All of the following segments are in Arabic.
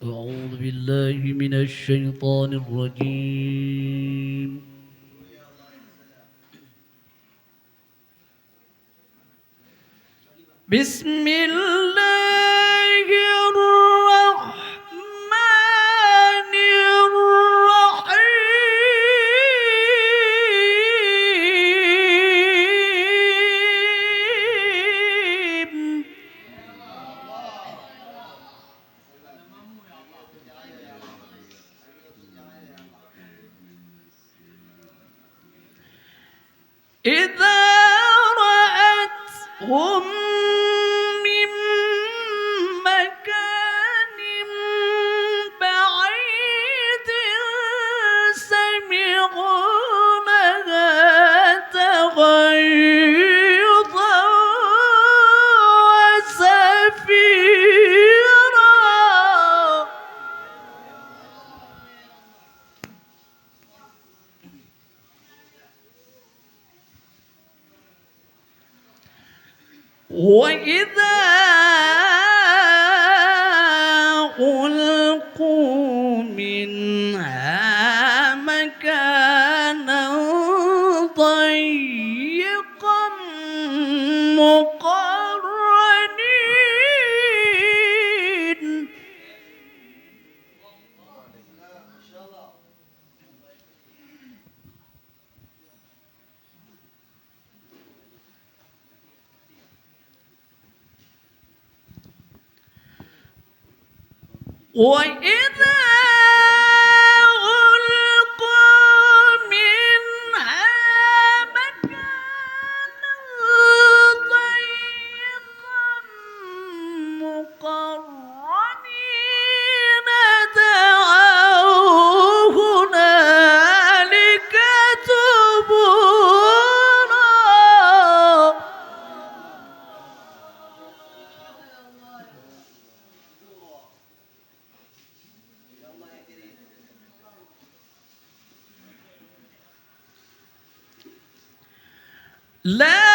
أعوذ بالله من الشيطان الرجيم. بسم الله الرحمن الرحيم. إذا رأتهم من مكان بعيد سمعوا لها تغيظا وزفيرا. وإذا ألقوا منها مكانا ضيقا مقرنين. وإذا ألقوا منها مكانا ضيقا مقرنين دعوا هنالك ثبورا. لا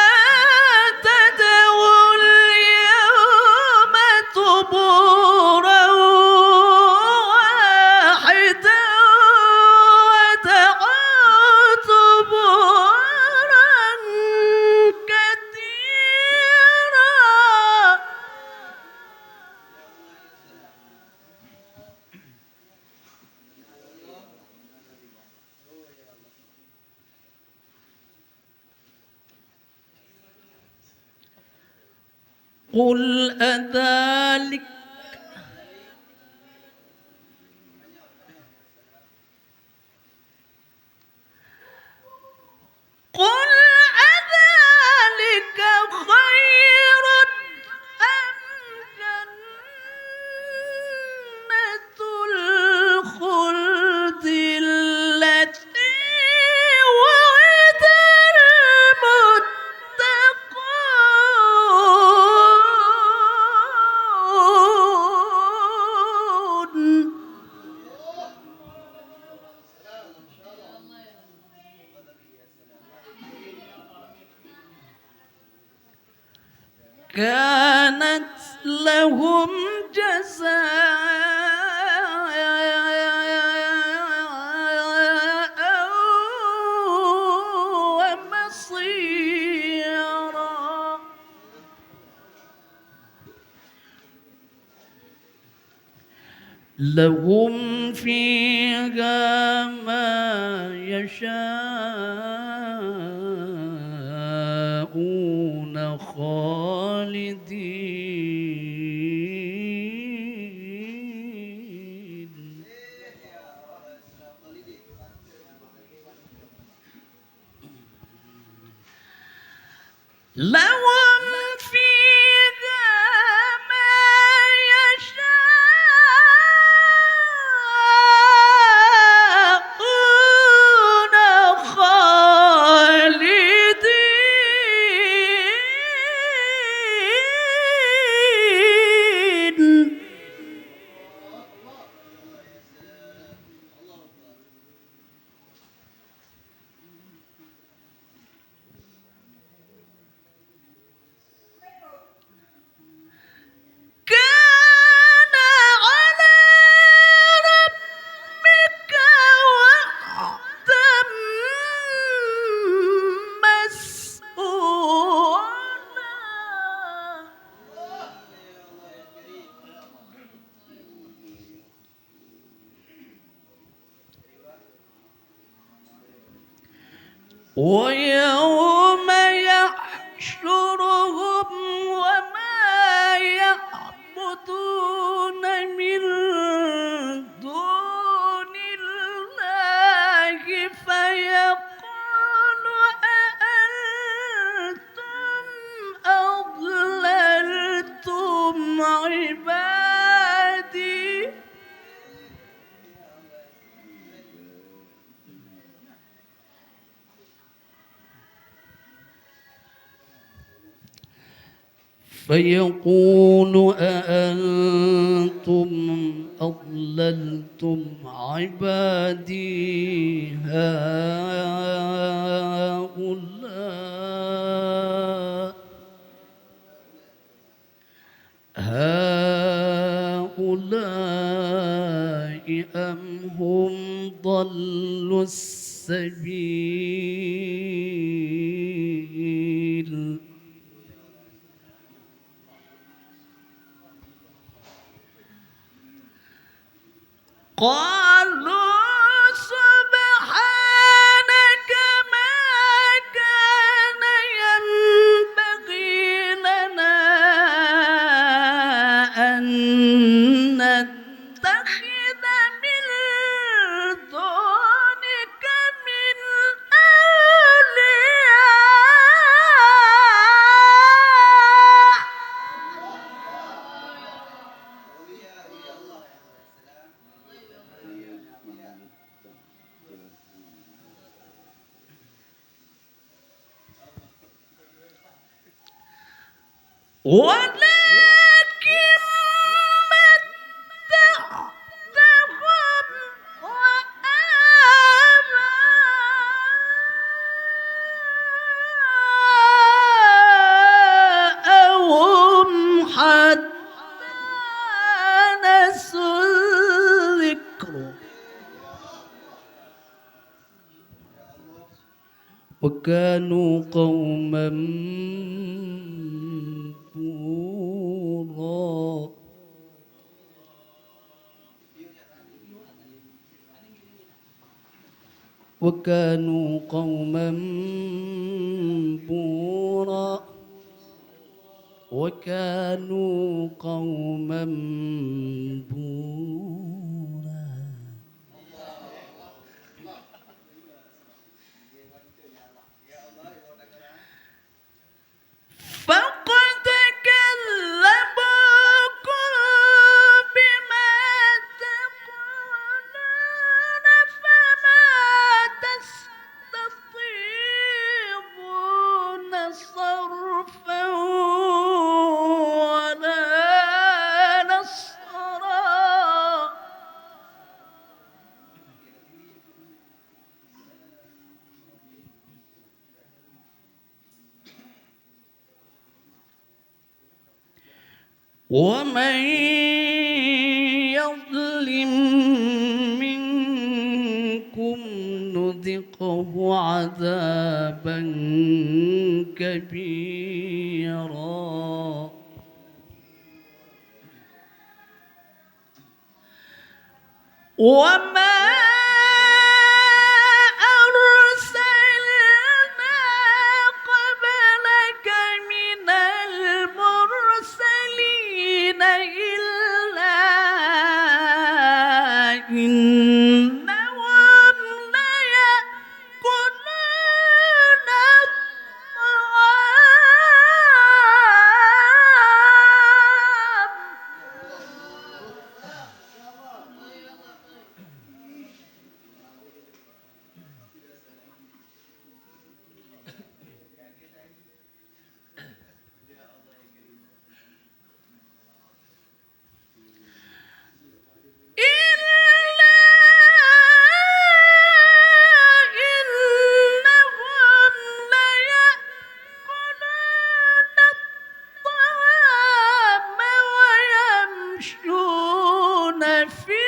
تدعوا اليوم ثبورا واحدا ودعوا ثبورا كثيرا. قل أذلك قل أذلك خير أم جنة الخلد التي وعد المتقون. كانت لهم جزاء ومصيرا. لهم فيها ما يشاءون خالدين. لهم فيها ما يشاءون خالدين. ويوم يحشرهم وما يعبدون من دون الله فيقول أأنتم أضللتم عبادي فيقول أأنتم أضللتم عبادي هؤلاء أم هم ضلوا السبيل قالوا سبحانك ما كان ينبغي لنا أن نتخذ من دونك من أولياء ولكن متعتهم وآباءهم حتى نسوا الذكر وكانوا قوما بورا وكانوا قوما بورا وكانوا قوما بورا فقد كذبوكم بما تقولون فما تستطيعون صرفا ولا نصرا ومن يظلم منكم نذقه عذابا كبيرا وما أرسلنا قبلك من المرسلين إلا إنهم ليأكلون الطعام ويمشون في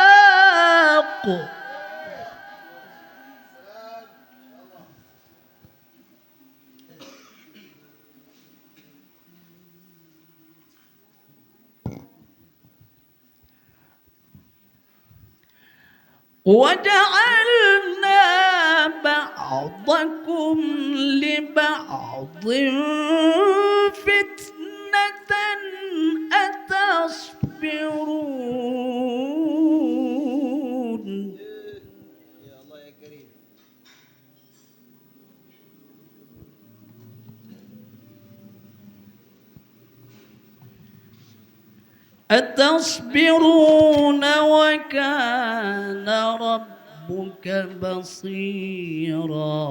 الأسواق وجعلنا بعضكم لبعض فتنة أتصبرون. يا الله يا كريم. أتصبرون وكان ربك بصيرا.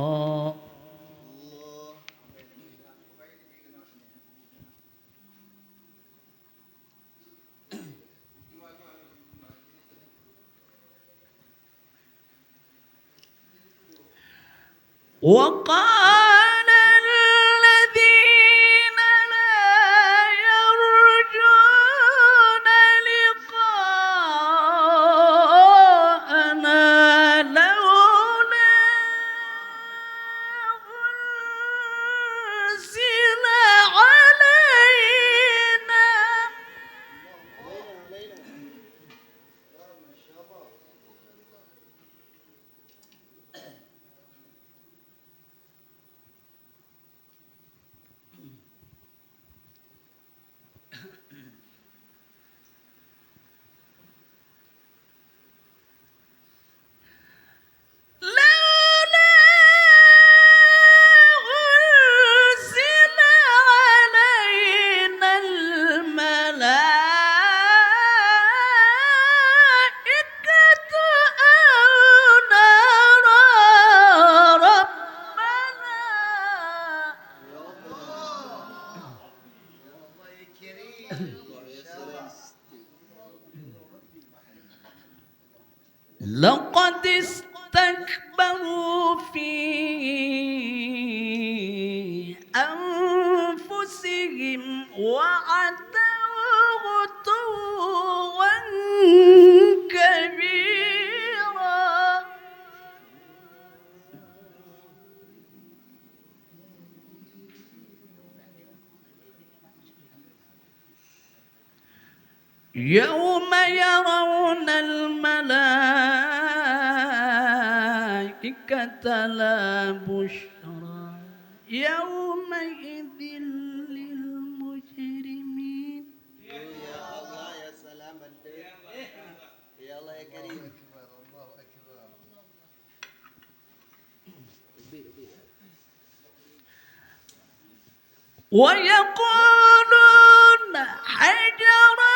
وقال الذين لا يرجون لقاءنا لولا أنزل علينا لقد استكبروا في أنفسهم وعتوا عتوا كبيرا. يوم يرون الملائكة لا بشرى يومئذ للمجرمين. يا الله يا سلام عليك. يا الله يا كريم. الله أكبر. ويقولون حجرا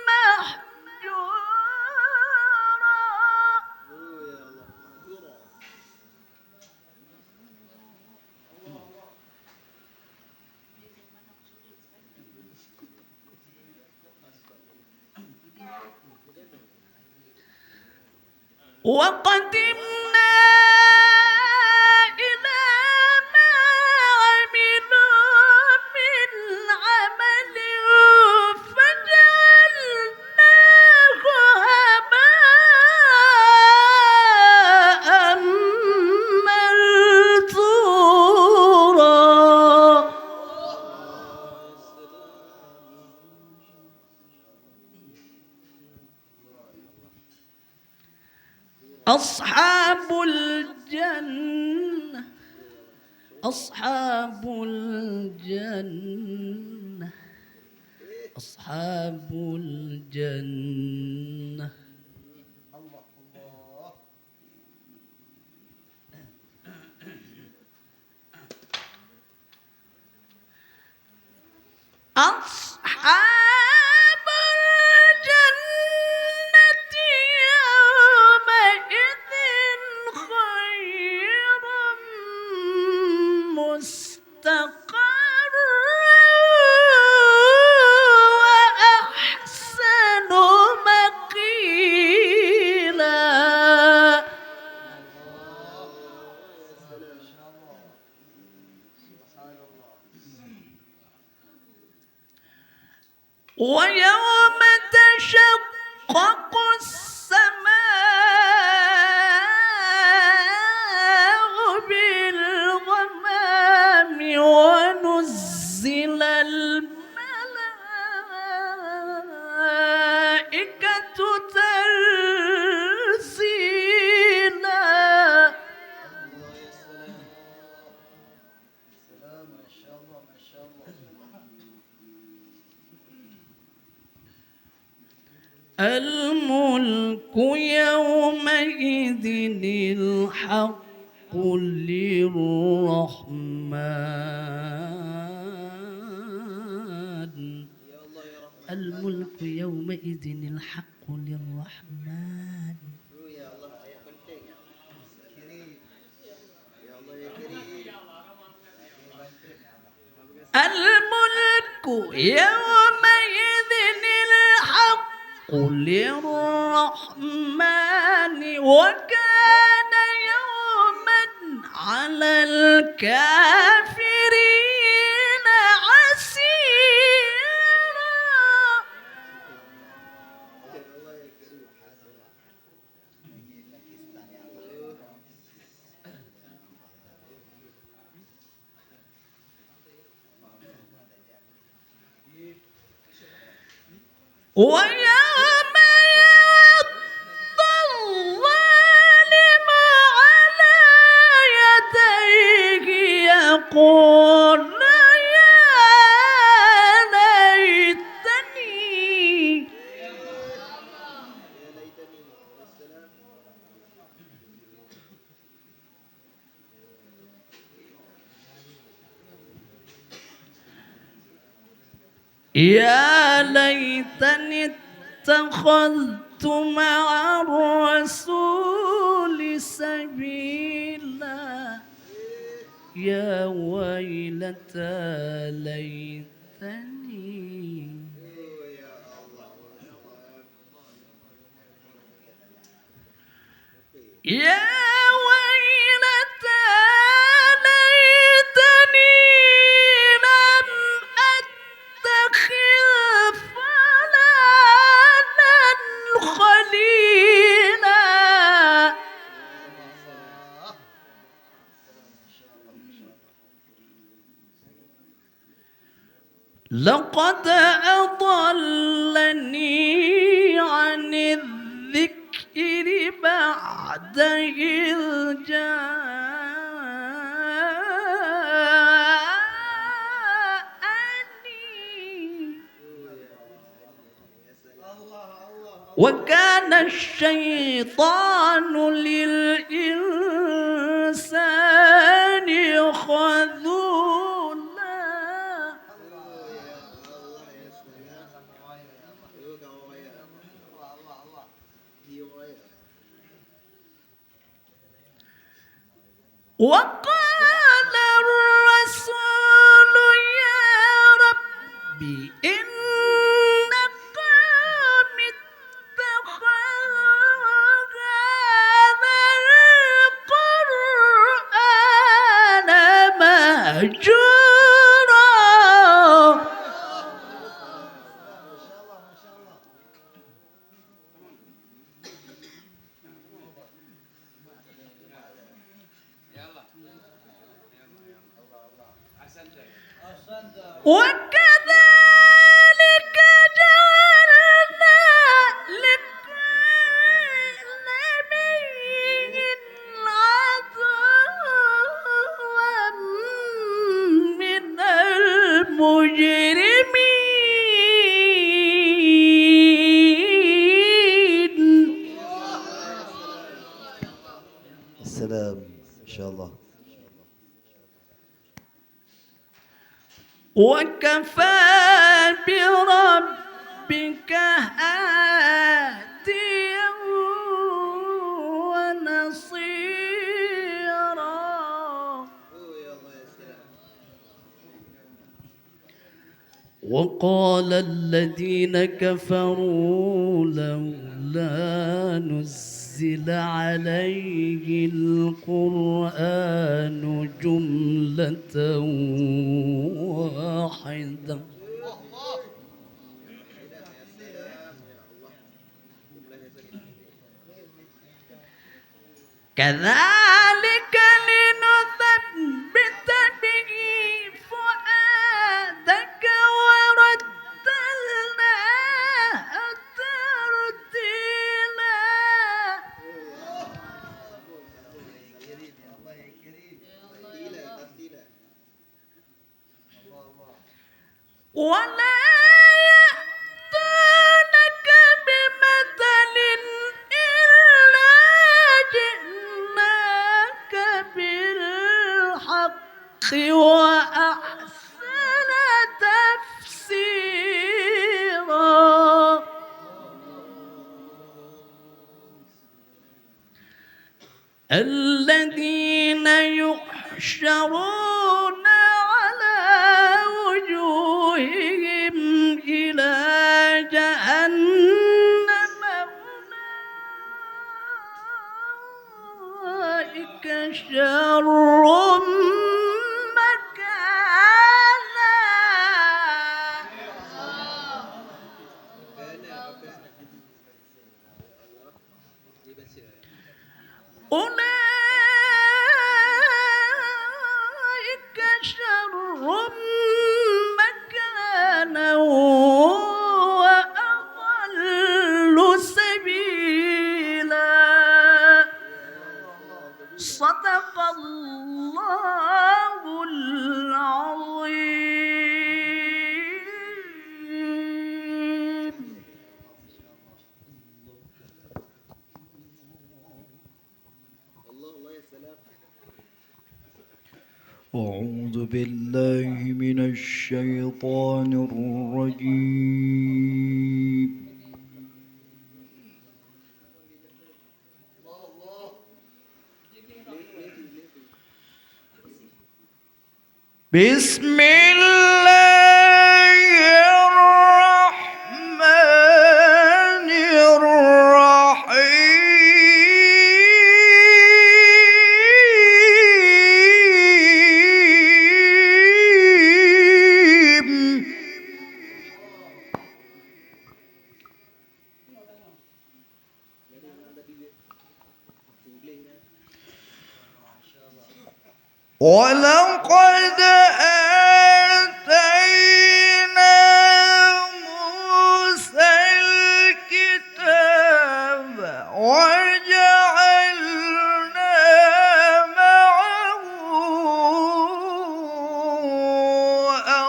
محجورا. يا الله. وقدمنا إلى ما عملوا من عمل فجعلناه هباء منثورا. أصحاب الجنة أصحاب الجنة أصحاب الجنة الله الله. أصحاب الجنة يومئذ خير مستقرا وأحسن مقيلا. ويوم تشقق السماء بالغمام ونزل الملائكة تنزيلا. الملك يومئذ الحق للرحمن. الملك يومئذ الحق للرحمن. الملك يومئذ الحق للرحمن وكان يوما على الكافرين عسيرا. ويوم يعض الظالم على يديه يقول يا ليتني يا ليتني اتخذت مع الرسول سبيلا. يا ويلتى ليتني يا ويلتى ليتني لم أتخذ فلانا خليلا. لقد أضلني عن الذكر بعد إذ جاءني وكان الشيطان للإنسان خذولا. وقال الرسول يا رب إن قوم اتخذوا هذا القرآن مهجورا. وكذلك جعلنا لكل نبي عدوا من المجرمين. السلام إن شاء الله. وكفى بربك هاديا ونصيرا. وقال الذين كفروا لولا نزل عليه القرآن جملة واحدة. كذلك لنثبت به فؤادك ورتلناه ترتيلا. ولا يأتونك بمثل إلا جئناك بالحق وأحسن تفسيرا الذين يحشرون على وجوههم إلى جهنم أولئك شر مكانا أولئك شر مكانا وأضل سبيلا صدق الله العظيم. الله يا سلام. أعوذ بالله من الشيطان الرجيم. بسم الله الرحمن الرحيم. ولقد آتينا موسى الكتاب وجعلنا معه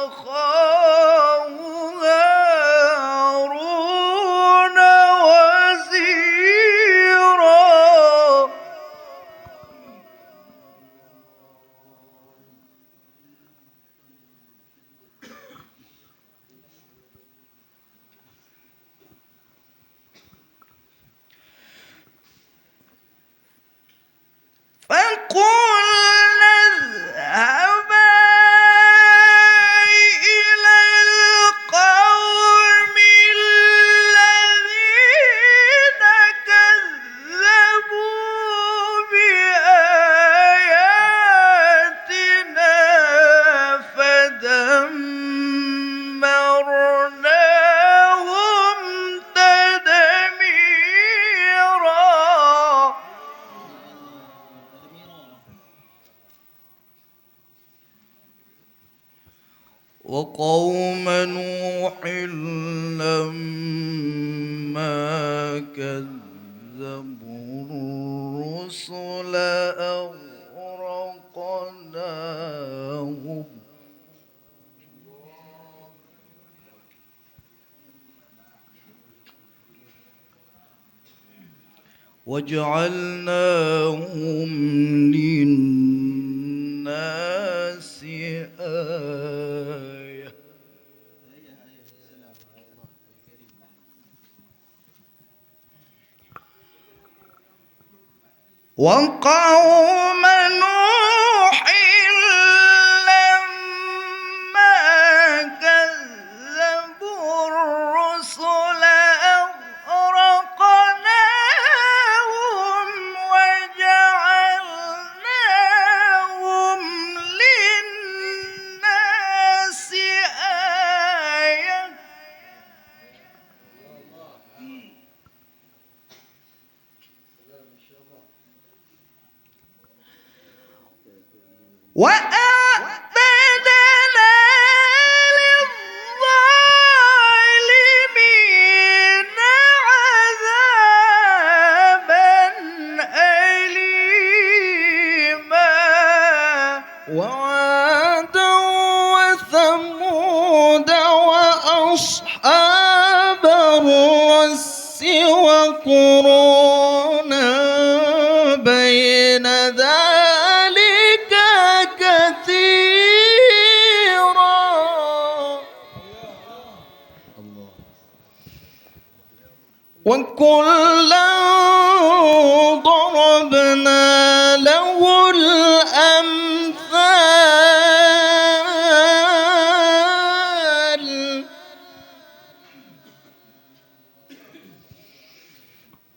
أخاه هارون وزيرا. فقلنا اذهبا إلى القوم الذين كذبوا بآياتنا فدمرناهم تدميرا. وقوم نوح لما كذبوا الرسل أغرقناهم. وجعلناهم للناس آية. وقوم نوح لما كذبوا الرسل أغرقناهم وجعلناهم للناس آية. وأعتدنا للظالمين عذابا أليما. وعادا وثمودا يقرون بين ذلك كثيرا وكلا ضربنا له الأمثال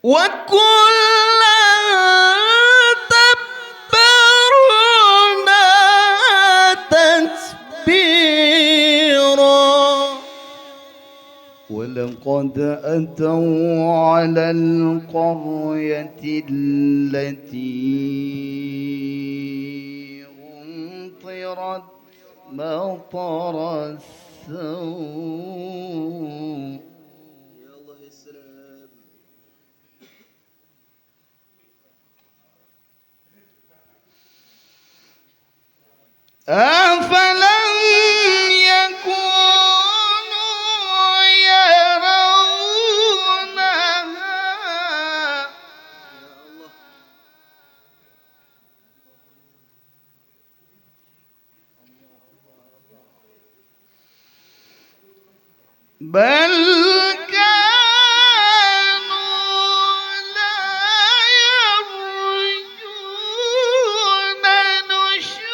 وكلا تبرنا تتبيرا ولقد أتوا على القرية التي أمطرت مطر السوء. يا الله السلام. أفلم يكونوا يرونها بل كانوا لا يرجون نشورا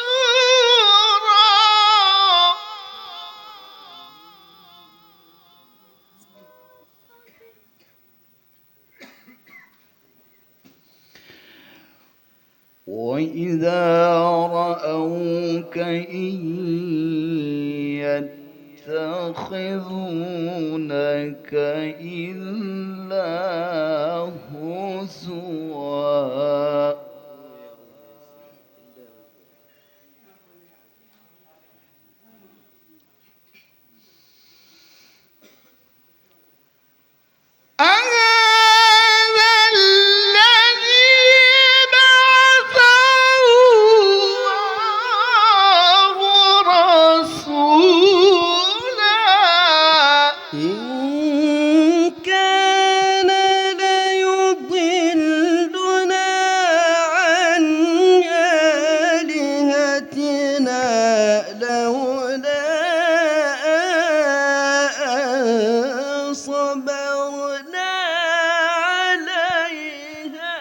وإذا رأوك إن يتخذونك إلا هزوا. أهذا الذي بعث الله رسولا إن كان ليضلنا عن آلهتنا لولا أن صبرنا عليها.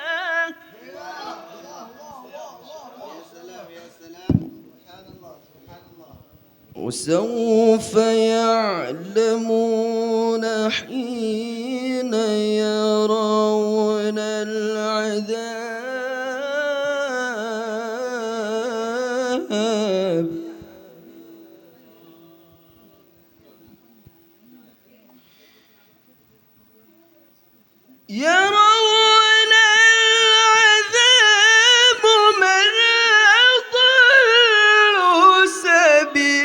وسوف يعلمون حين يرون العذاب. يرون العذاب من أضل سبيلا.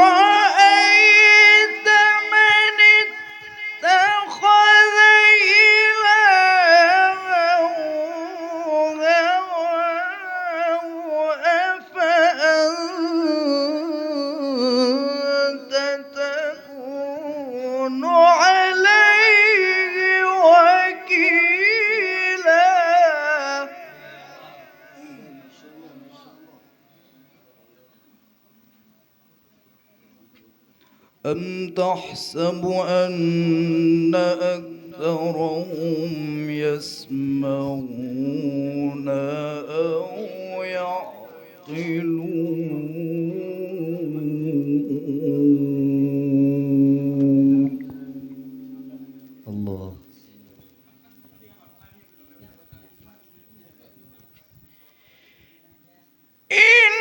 أرأيت من اتخذ إلهه هواه أفأنت تكون عليه وكيلا. أم تحسب أن أكثرهم يسمعون أو يعقلون. الله. إن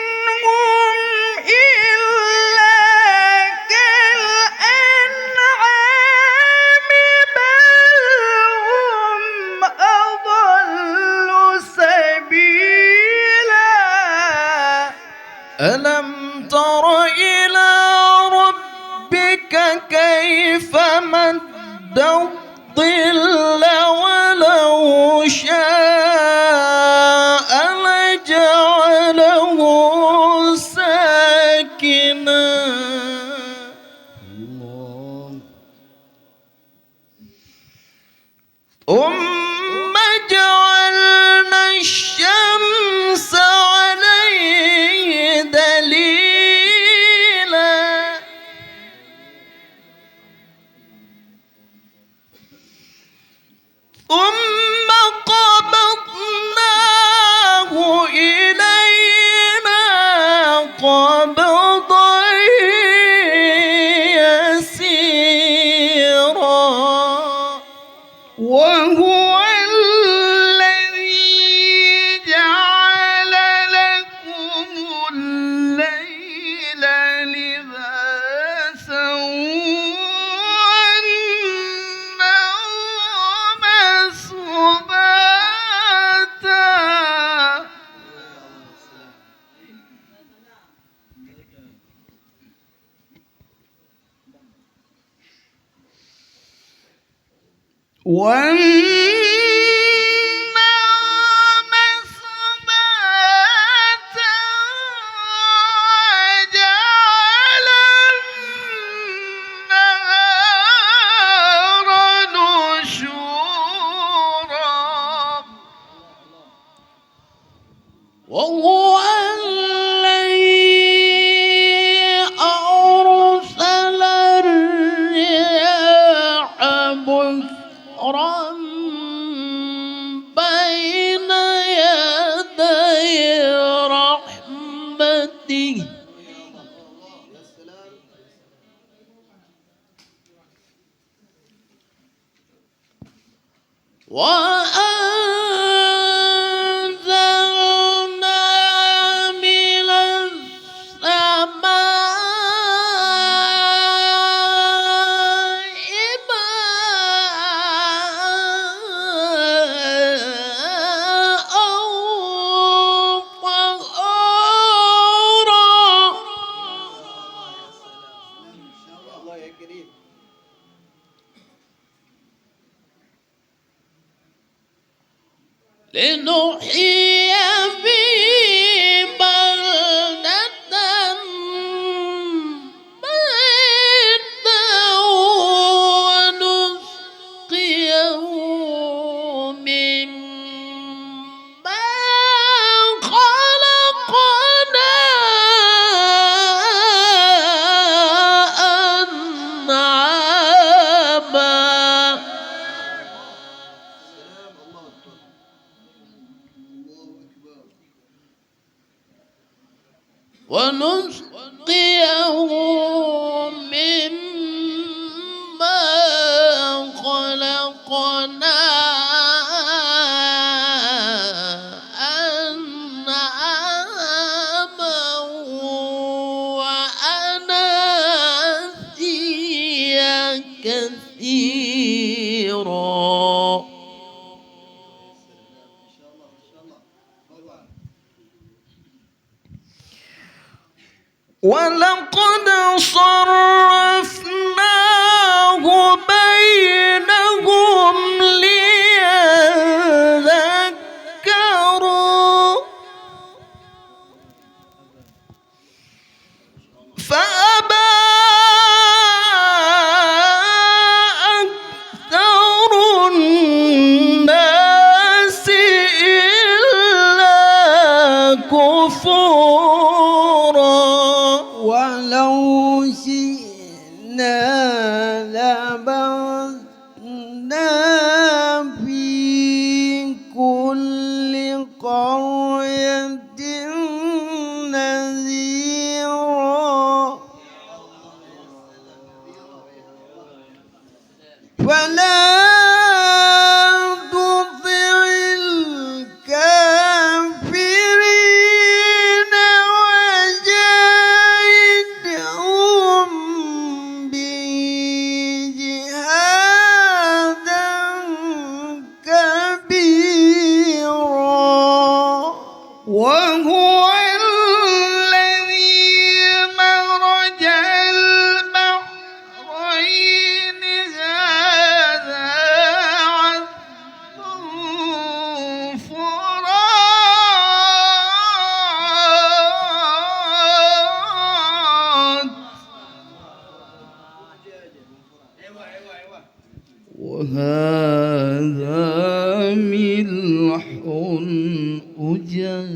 هم إلا كالأنعام بل هم أضل سبيلا. ألم تر إلى ربك كيف مد الظل ولو شاء لجعله ساكنا. الله. والنعم سباتا وجعل النهار نشورا وهو الذي أرسل الرياح بشرا بين يدي رحمته وأنزلنا من السماء ماء طهورا الله يا كريم. لنحيي به بلدة ميتا ونسقيه مما خلقنا أنعاما ونسقيه مما خلقنا أنعاما وأناسيا كثيرا ولقد صرفناه بينهم ليذكروا فأبى أكثر الناس إلا كفورا ولو شئنا لبعثنا في كل قرية نذيرا فلا تطع الكافرين وجاهدهم به جهادا كبيرا وهو الذي مرج البحرين هذا عذب فرات وهذا ملح أجاج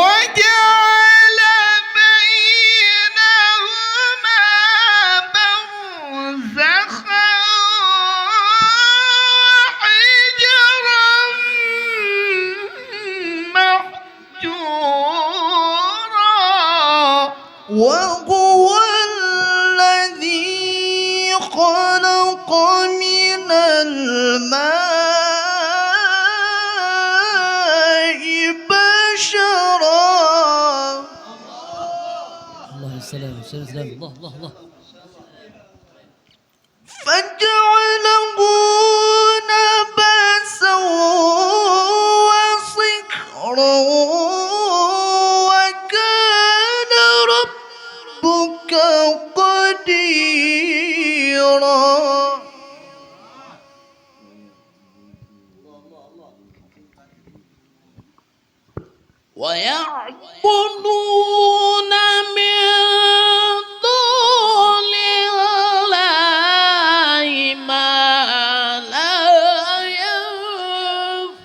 وجعل بينهما برزخا وحجرا محجورا وهو الذي خلق من الماء بشرا الله السلام السلام السلام الله الله الله فجعله نبسا وصكرا قديرا ويعبدون من دون الله ما لا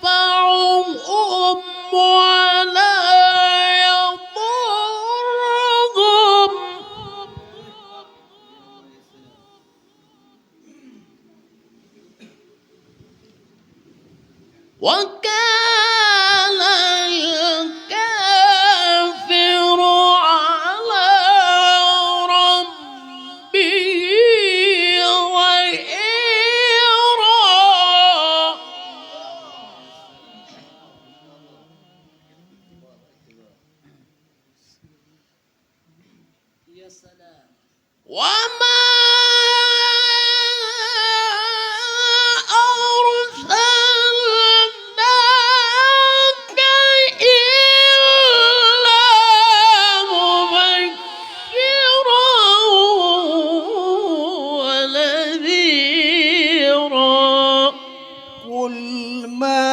ينفعهم ولا يضرهم وكان الكافر على ربه ظهيرا وما أرسلناك إلا مبشرا ونذيرا قل ما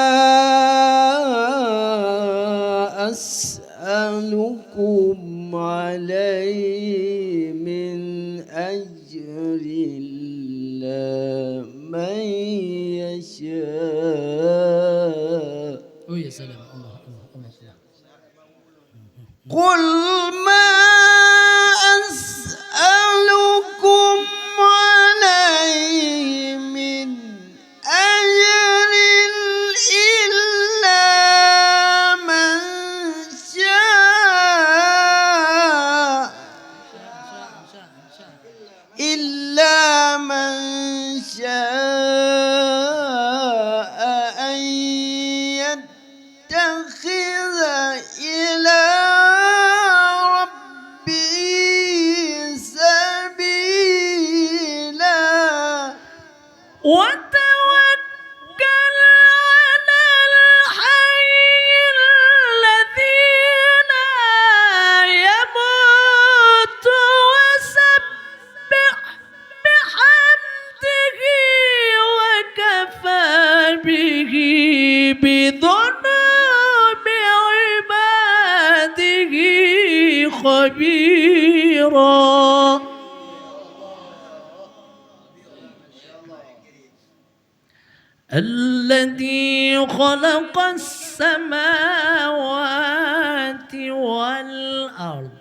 أسألكم عليه من أجر إلا من يشاء يا سلام الله الله الله قل ما أسألكم عليه من أجر إلا من شاء إلا من شاء أن يتخذ إلى ربه سبيلا وتوكل على الحي الذي لا يموت وسبح بحمده وكفى به بذنوب عباده خبيرا الذي خلق السماوات والأرض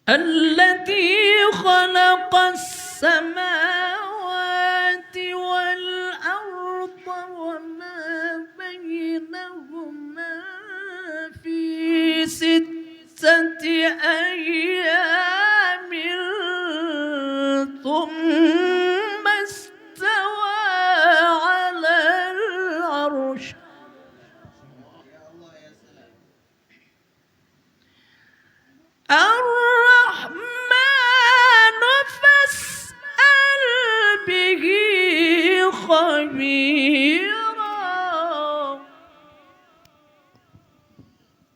الذي خلق السماوات والأرض وما بينهما في 6 أيام ثم استوى على العرش الرحمن فاسأل به خبيرا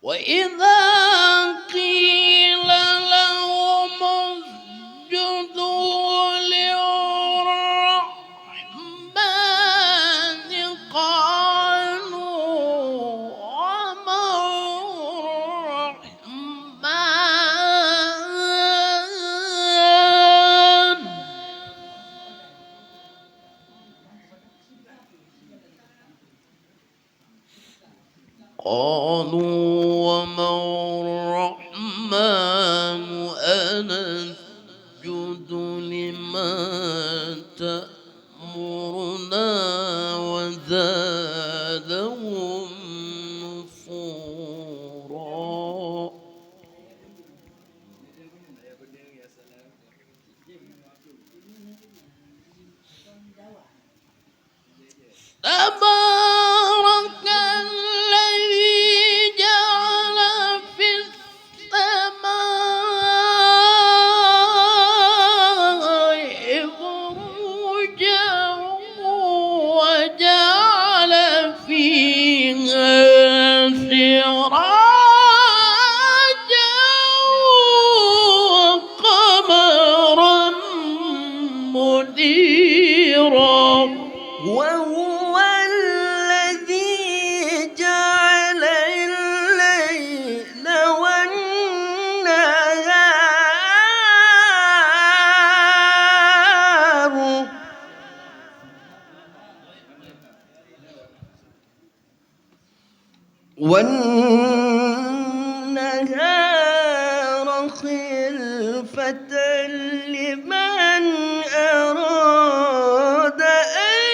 وإذا قيل لهم اسجدوا للرحمن قالوا وما الرحمن قالوا وما الرحمن أنسجد لما تأمرنا وزادهم نفورا تبارك الذي جعل في سراجا وقمرا منيرا وهو الذي جعل الليل والنهار خلفة لمن أراد أن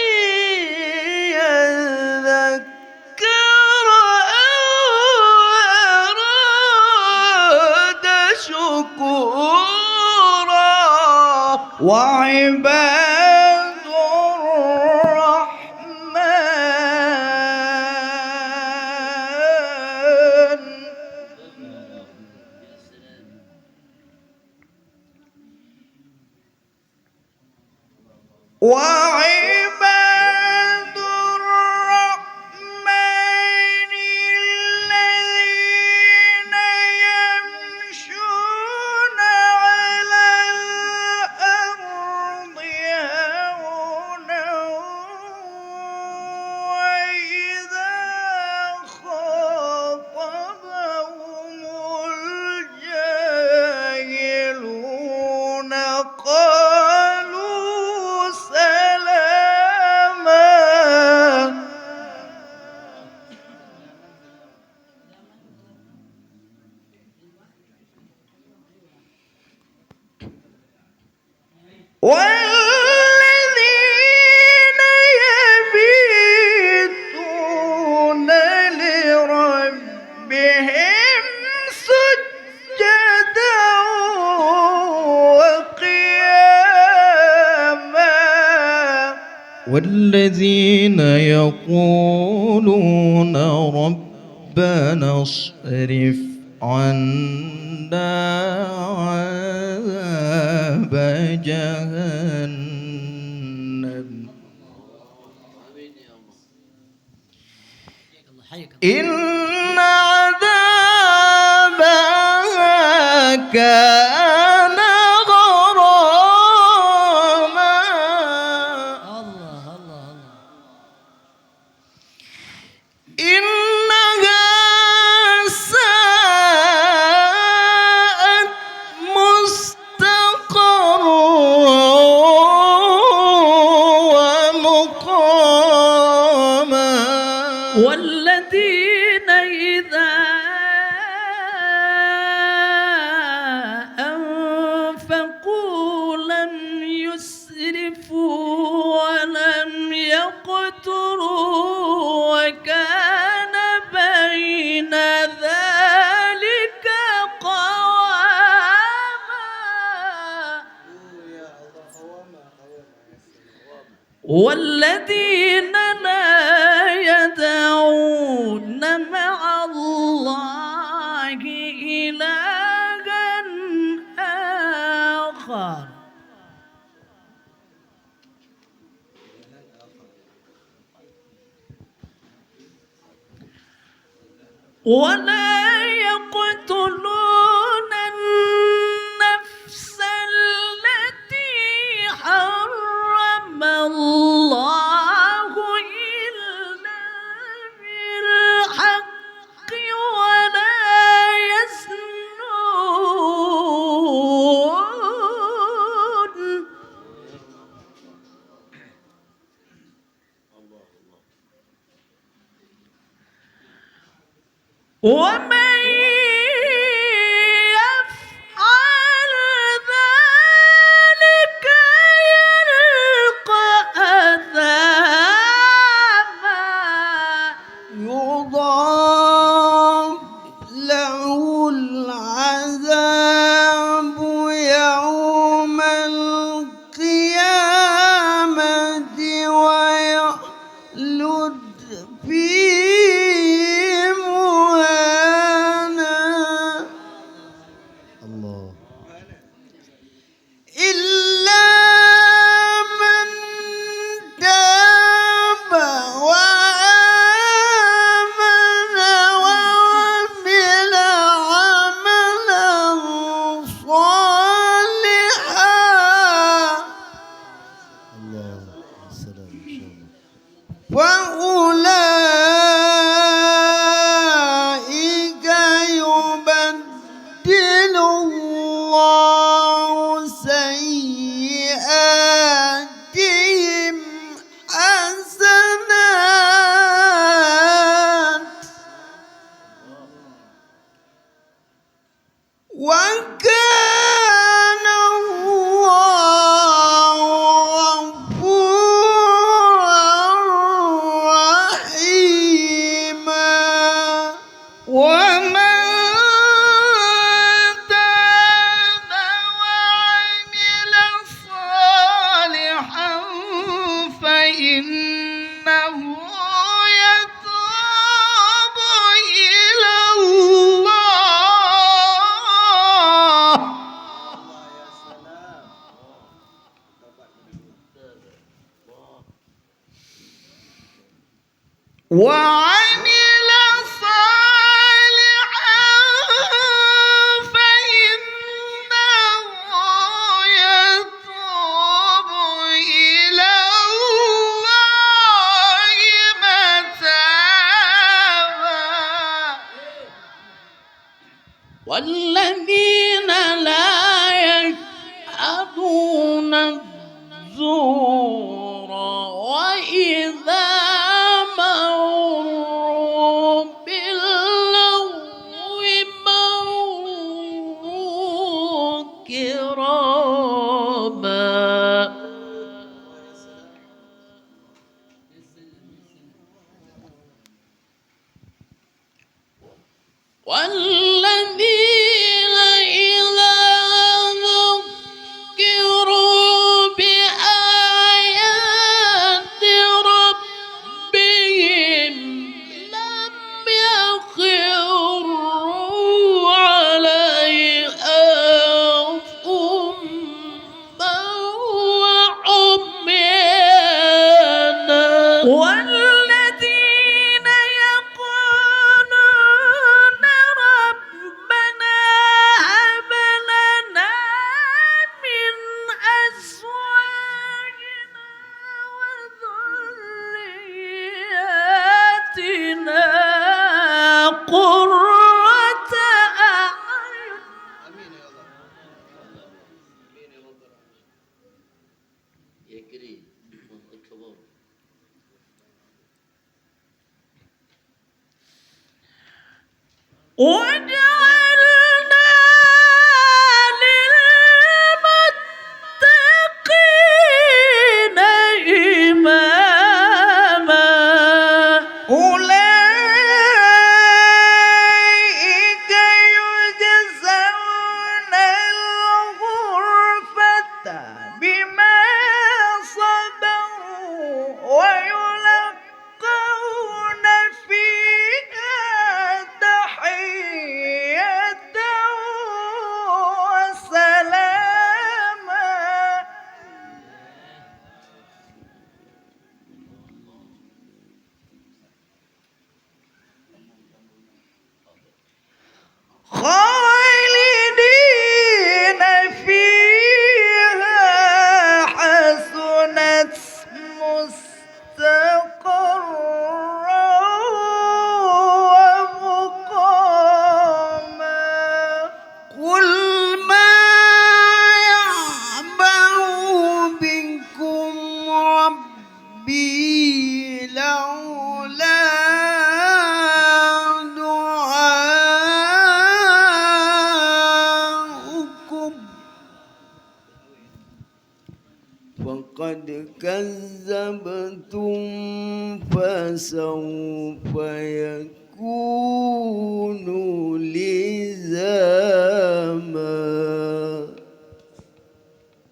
يذكر أو أراد شكورا وعباد الرحمن وعباد الرحمن الذين يمشون على الأرض هونا وإذا خاطبهم الجاهلون قالوا سلاما والذين يبيتون لربهم سجدا وقياما والذين يقولون ربنا اصرف عنا عذاب جهنم حيك إن عذابها كان غراما الله الله الله إنها ساءت مستقرا ومقاما والذين إذا أنفقوا لم يسرفوا ولم يقتروا وكان بين ذلك قواما والذين لا يدعون مع الله إلها آخر ولا يقتلون النفس التي حرم الله إلا بالحق ولا يزنون ومن وكان الله غفورا رحيما ومن تاب وعمل صالحا فإنه يتوب إلى الله. وعمل صالحا فإنه يتوب إلى الله متابا. والذين لا يشهدون الزور وإذا مروا باللغو مروا كراما. والذين إذا ذكروا بآيات ربهم لم يخروا عليها صما وعميانا. والذين يقولون ربنا هب لنا من أزواجنا وذرياتنا قرة أعين. آمين يا الله. آمين يا رب العالمين. يا كريم والكبار. وجعلنا للمتقين إماما. أولئك يجزون الغرفة بما صبروا ويلقون فيها تحية وسلاما. خالدين فيها حسنت مستقرا ومقاما. قل ما يعبأ بكم ربي لولا دعاؤكم فقد كذبتم فسوف يكون لزاما.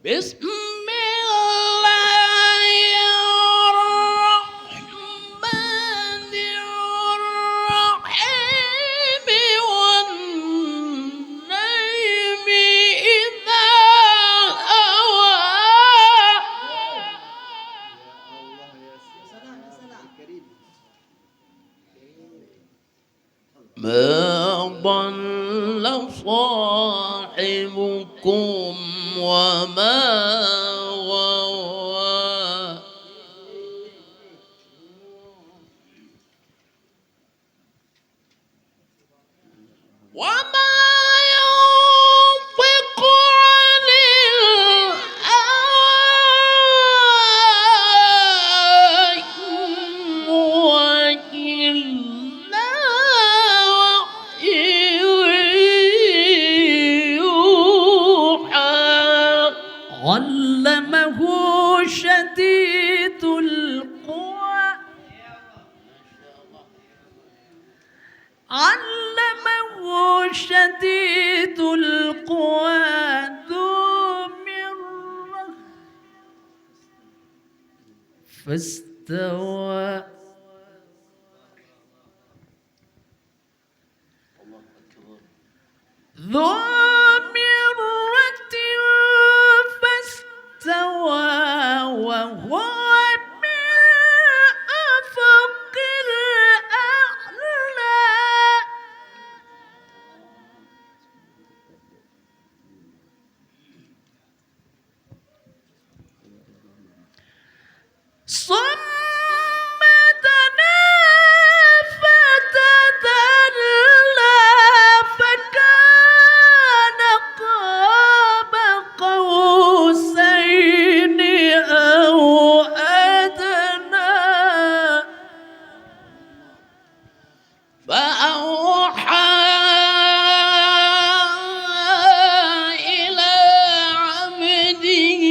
بسم الله الرحمن الرحيم. والنجم إذا هوى. ما ضل صاحبكم وما غوى. وما ينطق عن الهوى إن هو إلا وحي شديد القوى ذو مرة فاستوى ذو مرة فاستوى وهو بالأفق الأعلى ثم دنا فتدلى فكان قاب قوسين أو أدنى فأوحى إلى عبده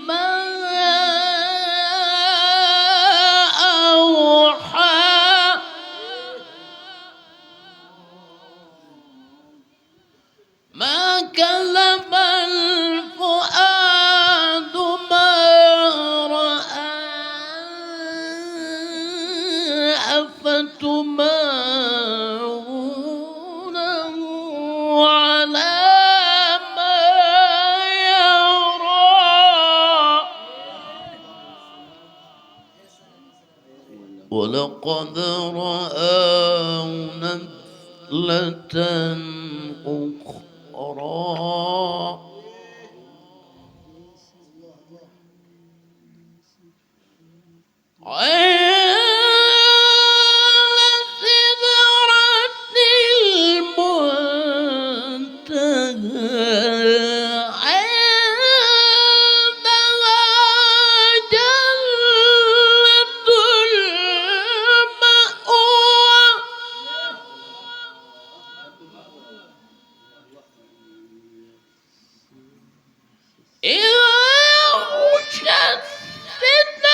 ما أوحى ما كذب الفؤاد ما رأى أفتمارونه على ما يرى ولقد رآه نزلة أخرى عند سدرة المنتهى عندها جنة المأوى إذا يغشى السدرة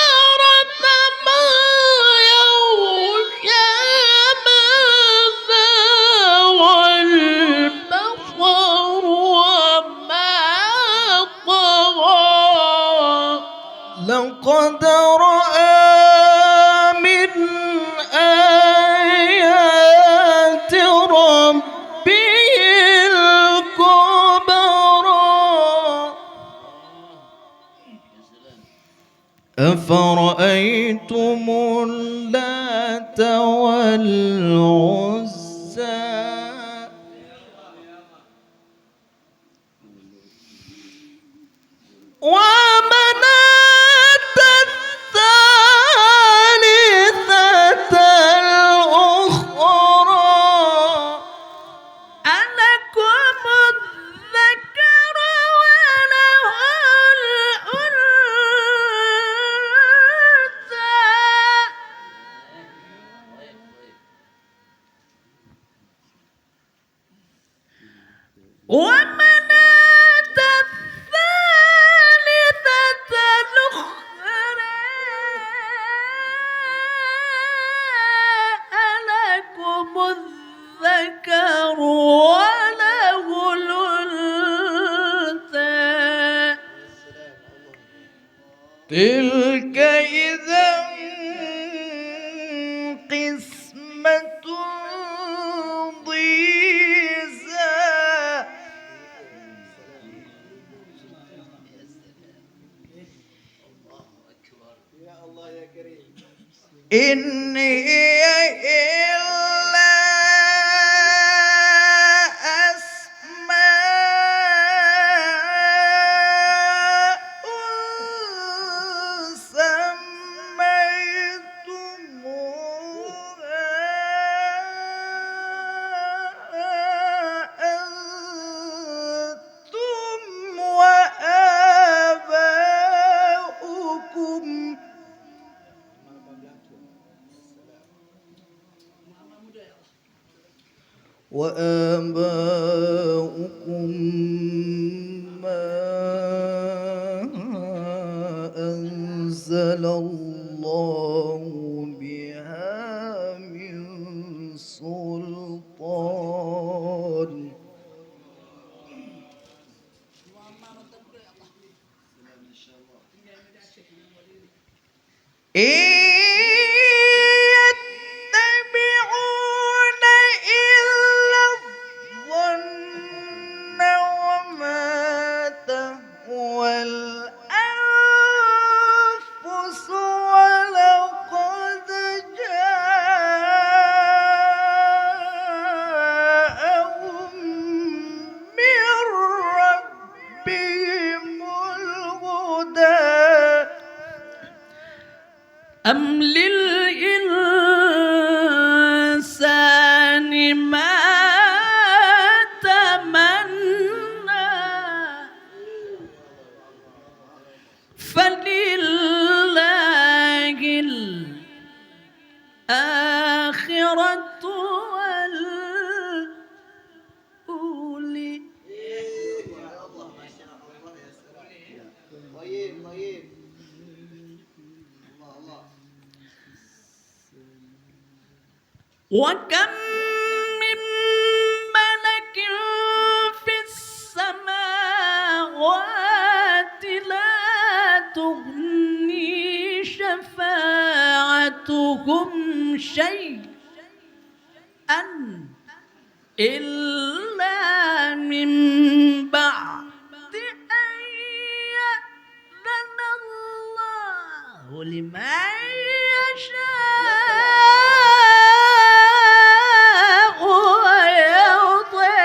ما يغشى ما زاغ البصر وما طغى لقد رأى من آيات ربه الكبرى أفرأيتم اللات والعزى ومناة الثالثة الأخرى ألكم الذكر وله الأنثى ومناة الثالثة الأخرى ألكم الذكر وله الأنثى تلك إذا قسمة ضيزى إن هي إلا أسماء وآباؤكم ما أنزل الله بها من سلطان وكم من ملك في السماوات لا تغني شفاعتهم شيئا إلا من بعد أن يأذن الله لمن يشاء ويرضى.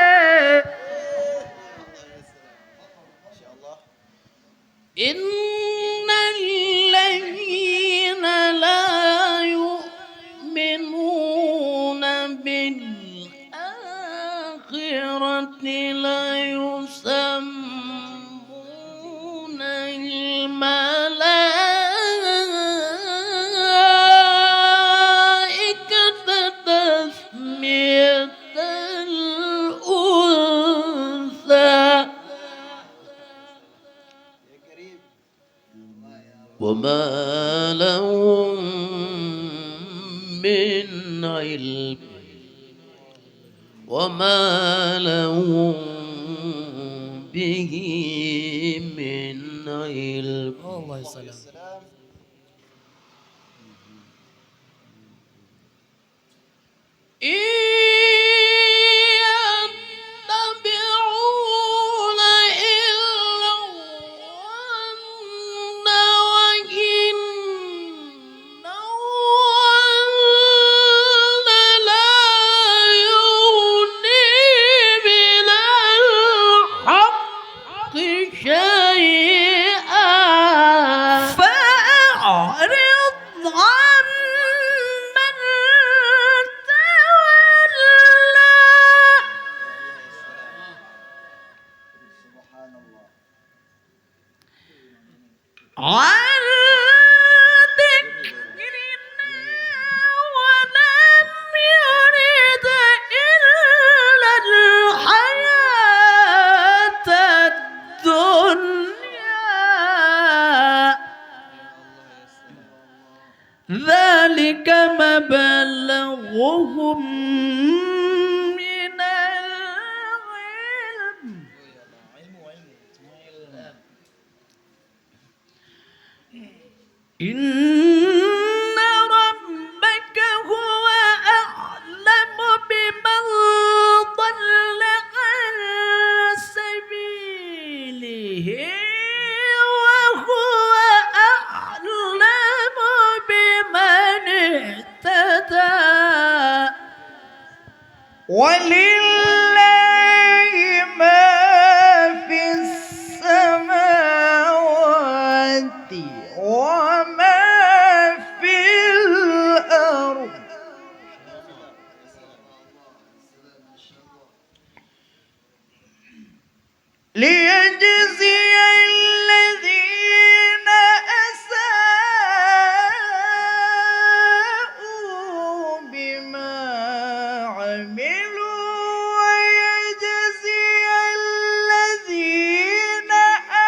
إن الذين لا يؤمنون بالآخرة ليسمون الملائكة تسمية الأنثى وما لهم من علم وما لهم به من علم. الله يسلم. يتبعون إلا الظن وإن الظن لا يغني من الحق شيئا فأعرض عن من تولى سبحان الله. عن ذكرنا ولم يرد إلا الحياة الدنيا ذلك مبلغهم من العلم. إن ربك هو أعلم بمن ضل عن سبيله وهو أعلم بمن اهتدى. ولله ما في السماوات وما في الأرض ليجزي الذين أساءوا بما عملوا ويجزي الذين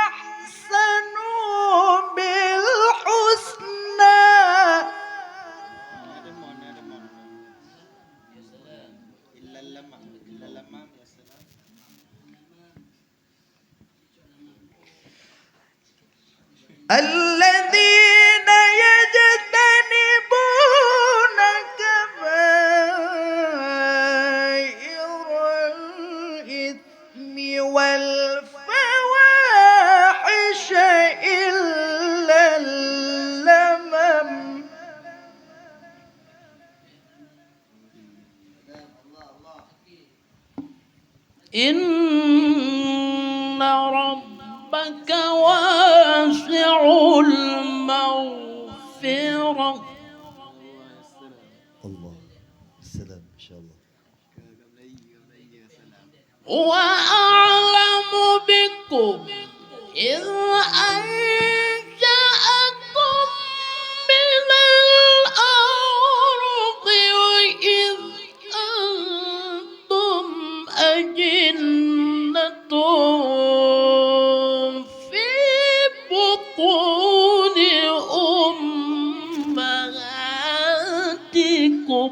أحسنوا بالحسنى. إلا اللمام يا سلام. الذين يجتنبون كبائر الإثم والفواحش إلا اللمم إن ربك واسع المغفرة. الله السلام إن شاء الله. وأعلم بكم إذ أنشأكم من الأرض وإذ أنتم أجنة في بطون أمهاتكم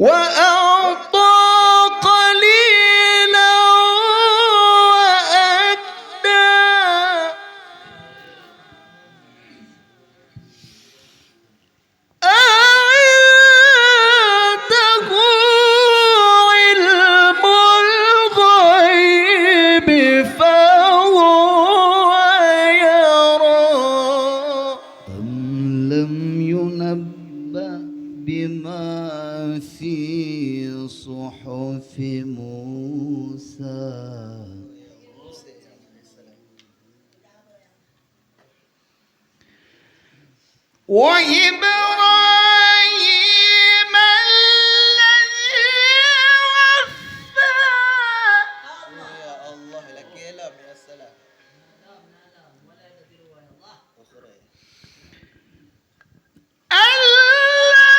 وأعطى قليلا وأكدى عنده علم الغيب فهو يرى أم لم ينبأ بما في صحف موسى وإبراهيم الذي وفى. يا الله لك كلام يا سلام. ألا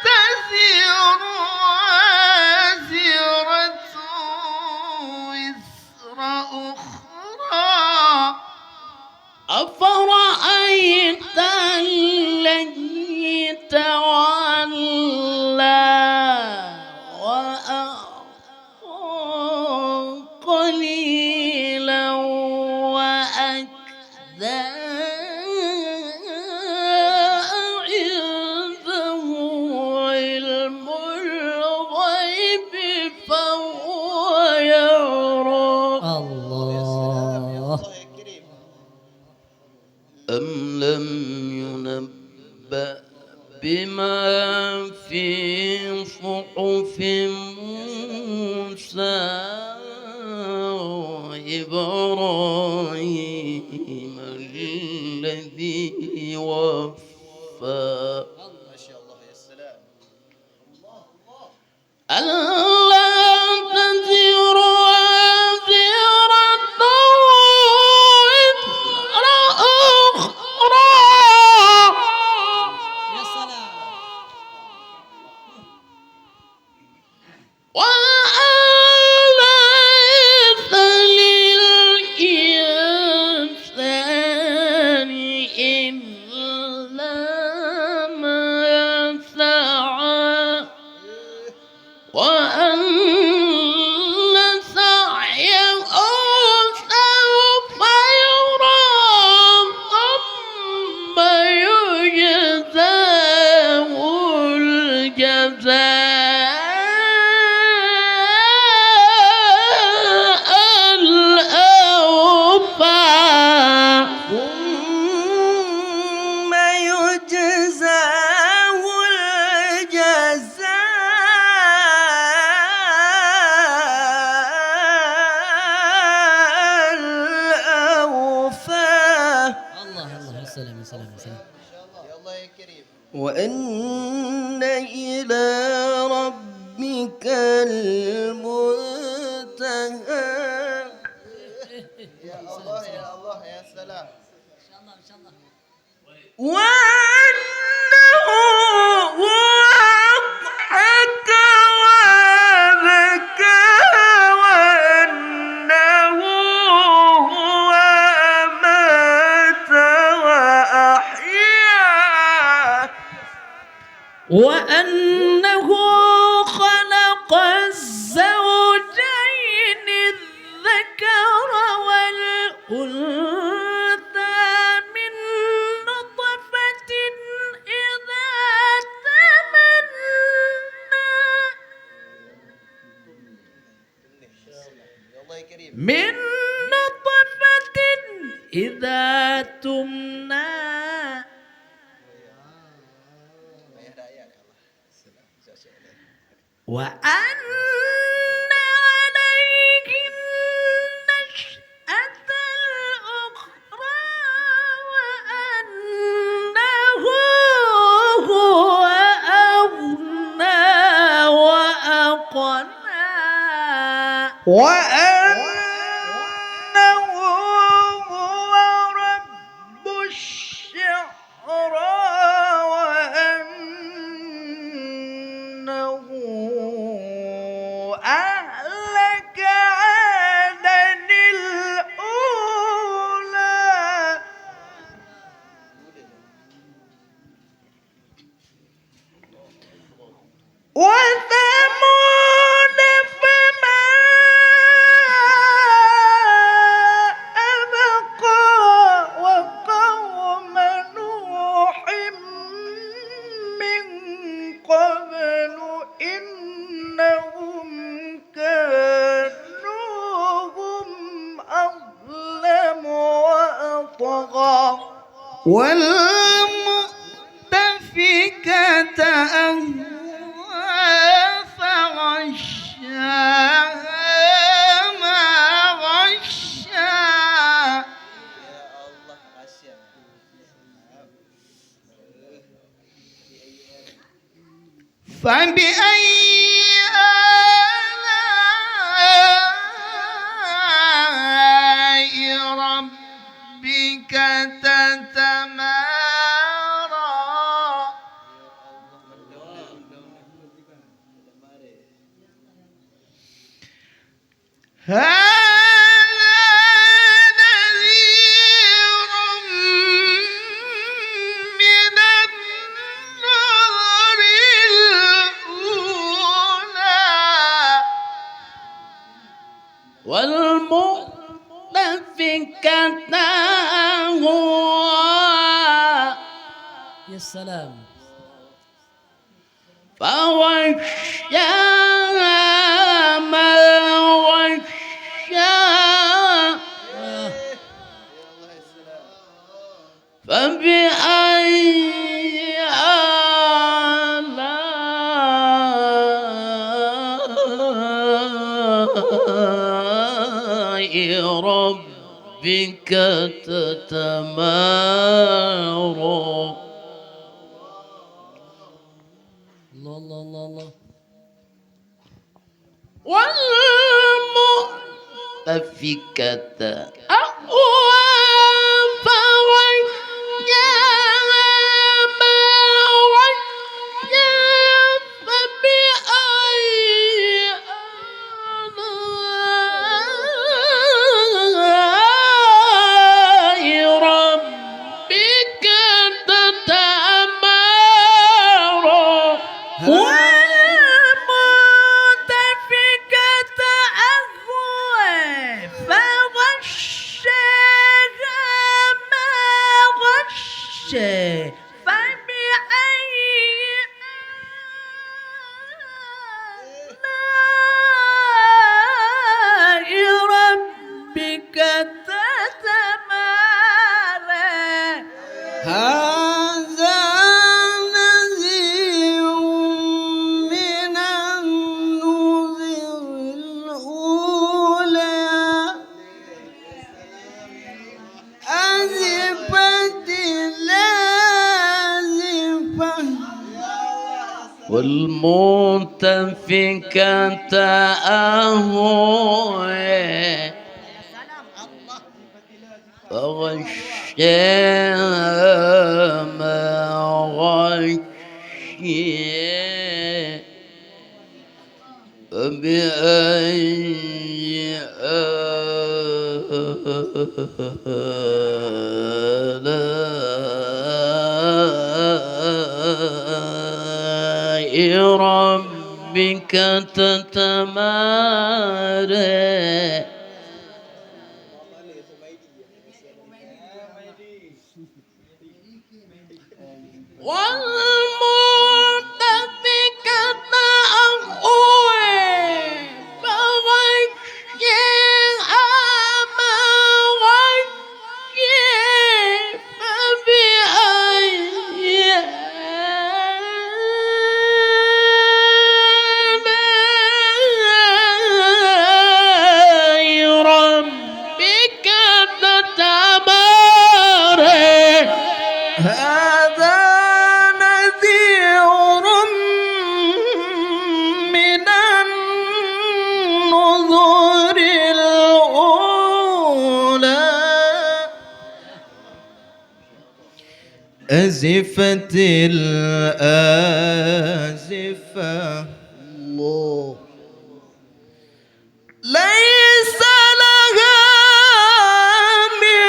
تزر وازرة وزر أخرى. أفرأيت الذي تولى وأعطى قليلا وأكدى عنده علم الغيب فهو يرى. الله. أم لم ينبأ بما في صحف موسى وإبراهيم الذي وفى. ما شاء الله يا سلام. ألا تزر وازرة وزر أخرى. يا سلام. وأن ليس للإنسان إلا ما سعى وأن سعيه سوف يرى ثم يجزاه الجزاء الأوفى. ثم يجزاه الجزاء الأوفى. الله الله. يا سلام يا سلام يا سلام. يا الله يا كريم. وأن إلى ربك المنتهى. يا الله يا الله يا سلام. وأنه أضحك وبكى وأنه هو أمات وأحيا وأنه خلق الزوجين الذكر والأنثى من نطفة إذا تمنى. يا الله يا كريم. من نطفة إذا تمنى. وأن عليه النشأة الأخرى وأنه هو أغنى وأقنى. وأنه هو رب الشعرى وأنه أهلك عادا الأولى. وثمود فما أبقى وقوم نوح من قبل إنهم كانوا هم أظلم وأطغى والمؤتفكة أهوى فغشاها ما غشا يا الله غشا. فبأي آلاء ربك تتمارى هذا نذير من النذر الأولى والمؤتفكة أهوى يا سلام. فغشاها ما غشا آه. يلا يا سلام. فبأي آلاء ربك تتمارى الله الله الله الله. والمؤتفكة أهوى فغشاها ما غشا فبأي آلاء ربك تتمارى والمؤتفكة أهوى فغشاها ما غشا فبأي آلاء ربك تتمارى هذا نذير من النذر الأولى أزفت الآزفة والمؤتفكة أهوى فغشاها ما غشي فبأي آلاء ربك تتمارى والمؤتفكة أهوى فغشاها ما غشي فبأي آلاء ربك تتمارى هذا نذير من النذر الأولى أزفت الآزفة الله ليس لها من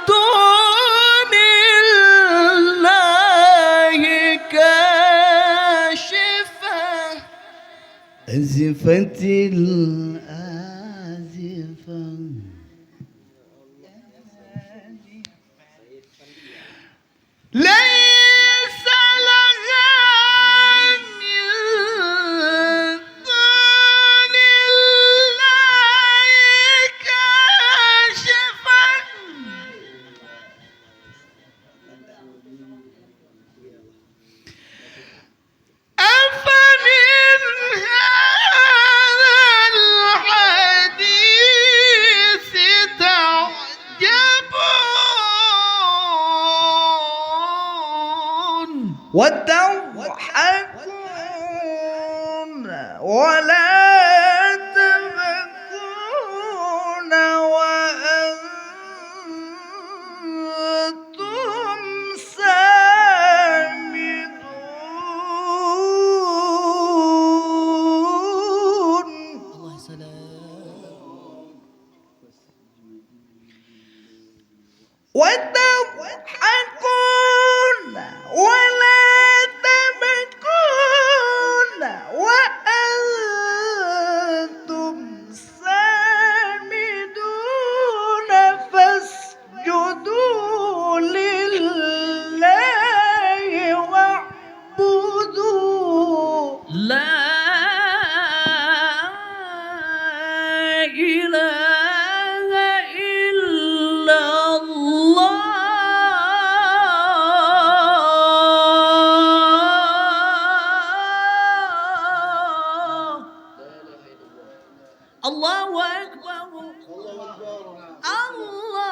دون الله كاشفة أزفت الآزفة ليس لها من دون الله كاشفا أفمن هذا الحديث تعجبون وتضحكون ولا تبكون وأنتم سامدون الله سلام. وتضحكون ولا تبكون وأنتم سامدون فاسجدوا لله واعبدوا لا إله إلا الله. الله أكبر. الله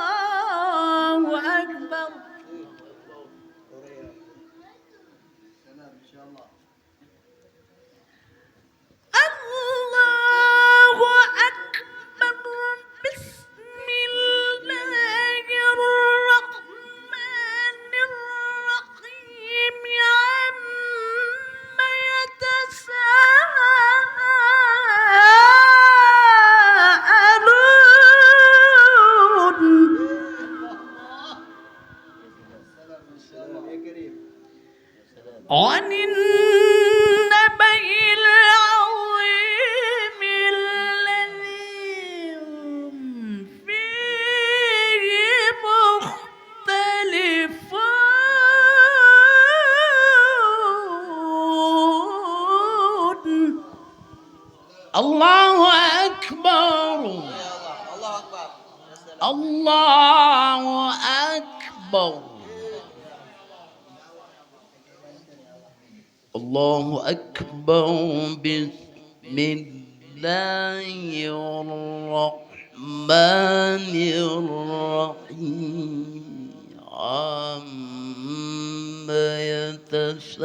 أكبر. الله أكبر. بسم الله الرحمن الرحيم عما يتساءلون عن النبأ العظيم الذي هم فيه مختلفون. الله أكبر. الله أكبر. الله أكبر. الله أكبر. بسم الله الرحمن الرحيم عما يتساءلون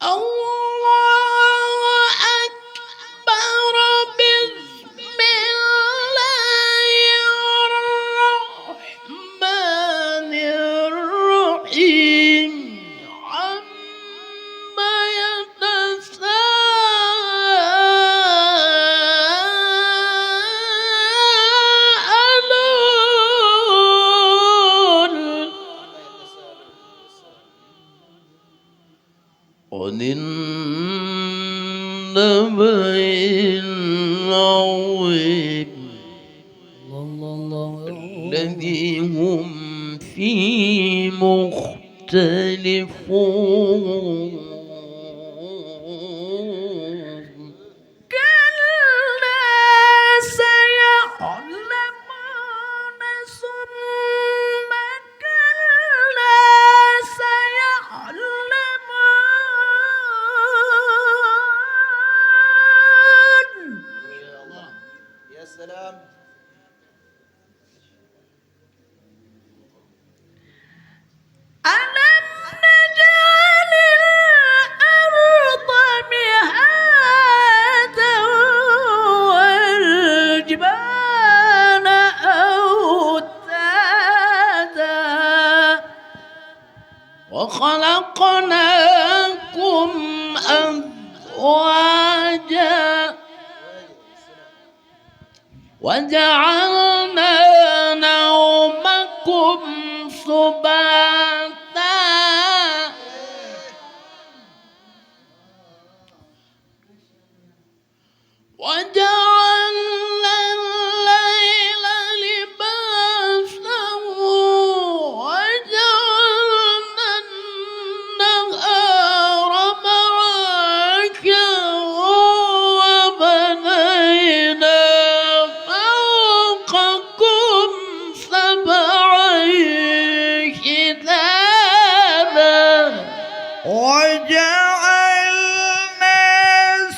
الله أكبر. بسم الله الرحمن الرحيم عما يتساءلون عن النبأ العظيم الذي هم فيه مختلفون. كلا سيعلمون ثم كلا سيعلمون. يا سلام. ألم نجعل الأرض مهادا والجبال أوتادا وخلقناكم أزواجا وجعلنا نومكم سباتا وجعلنا الليل لباسا وجعلنا النهار معاشا وبنينا فوقكم سبعا شدادا وجعلنا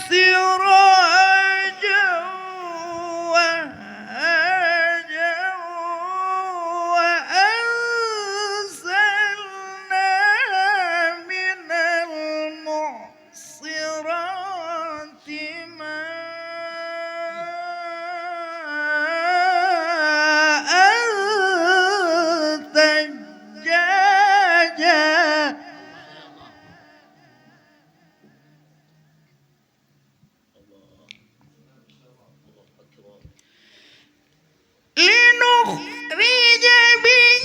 سراجا وهاجا وأنزلنا من المعصرات ماء ثجاجا لنخرج به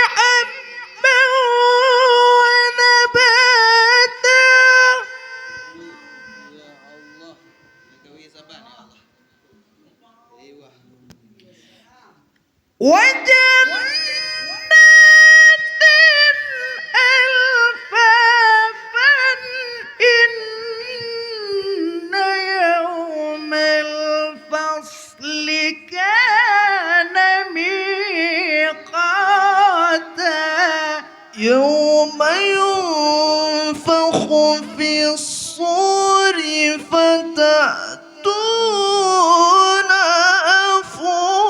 حبا ونباتا يا الله لقوي زبان يا الله ايوه وجنات ألفافا إن يوم الفصل كان ميقاتا يوم ينفخ في الصور فتأتون أفواجا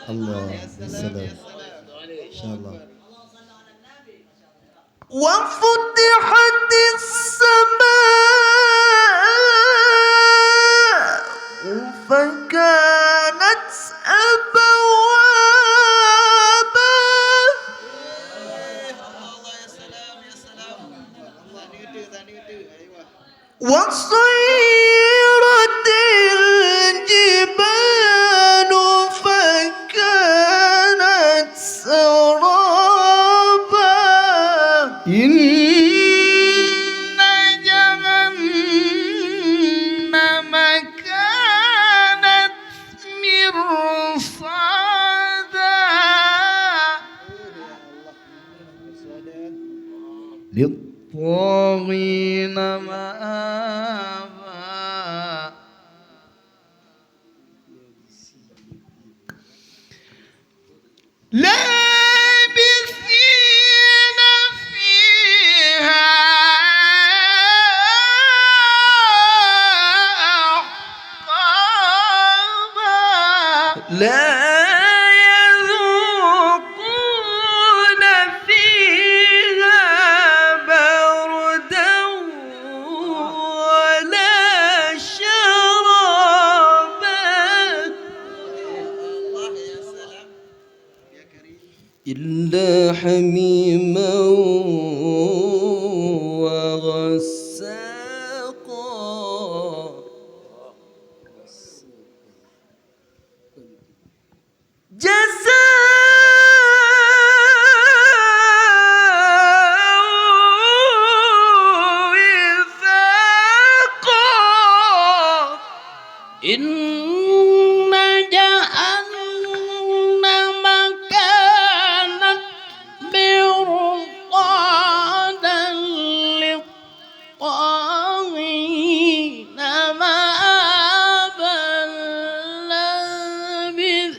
الله يا سلام يا سلام إن شاء الله. وفتحت السماء فكانت أبوابا الله يا سلام يا سلام ثاني ايوه وصيرت الجبال فكانت سرابا إن جهنم كانت مرصادا للطاغين مآبا لابثين فيها أحقابا لا يذوقون فيها بردا ولا شرابا الله يا سلام يا كريم إلا حميما وغساقا جزاء وفاقا إن جهنم كانت مرصادا للطاغين مآبا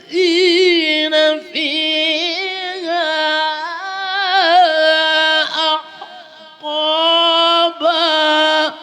لابثين فيها أحقابا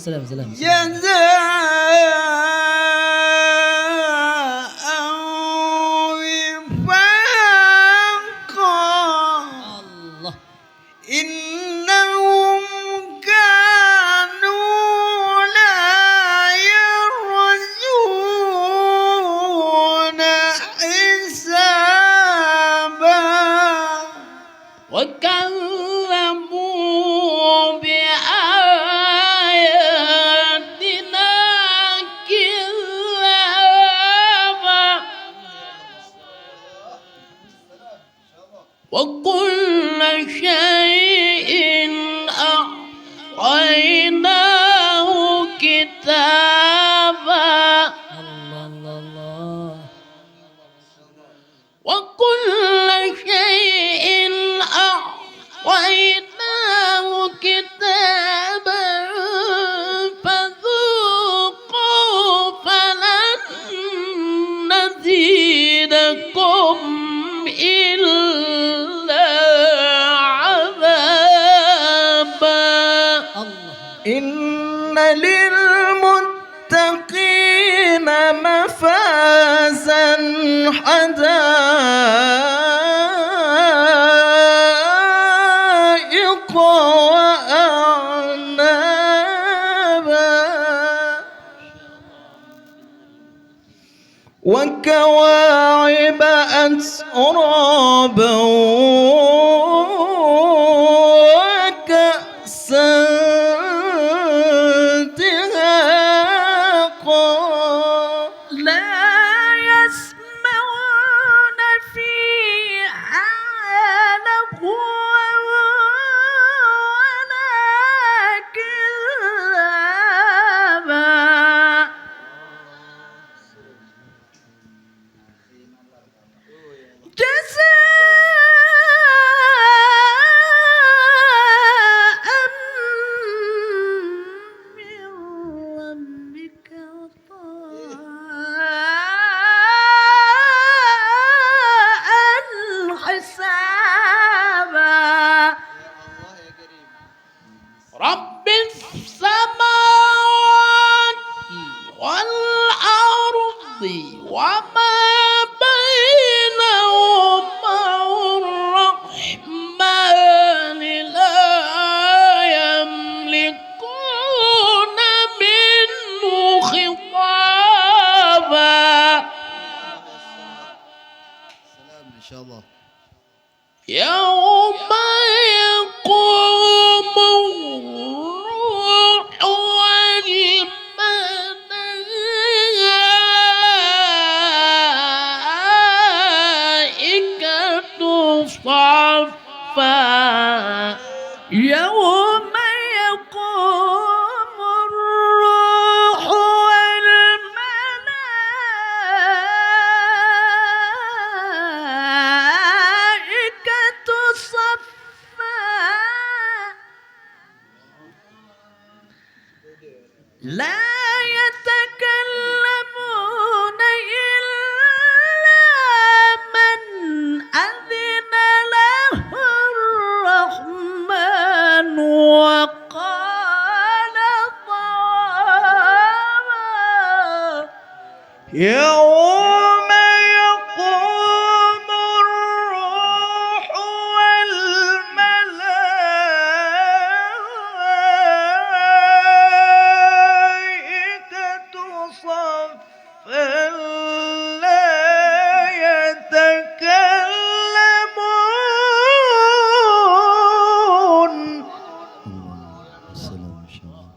سلام سلام. جزاء وفاقا الله. إنهم كانوا لا يرجون حسابا وكذبوا بآياتنا كذابا وكل شيء أحصيناه كتابا الله الله الله. وكل شيء أحصيناه كتابا فذوقوا فلن نزيدكم إلا عذابا إن للمتقين مفازا حدائق وأعنابا وكواعب أترابا وكأسا دهاقا لا يسمعون فيها لغوا ولا كذابا جزاء من ربك عطاء حسابا رب السماوات والأرض وما بينهما الرحمن لا يملكون منه خطابا سلام إن شاء الله. يوم يقوم الروح والملائكة صفا يوم يقوم الروح والملائكة صفا لا يتكلمون إلا من أذن له الرحمن وقال صوابا يوم يقوم الروح والملائكة صفا لا يتكلمون السلام إن شاء الله.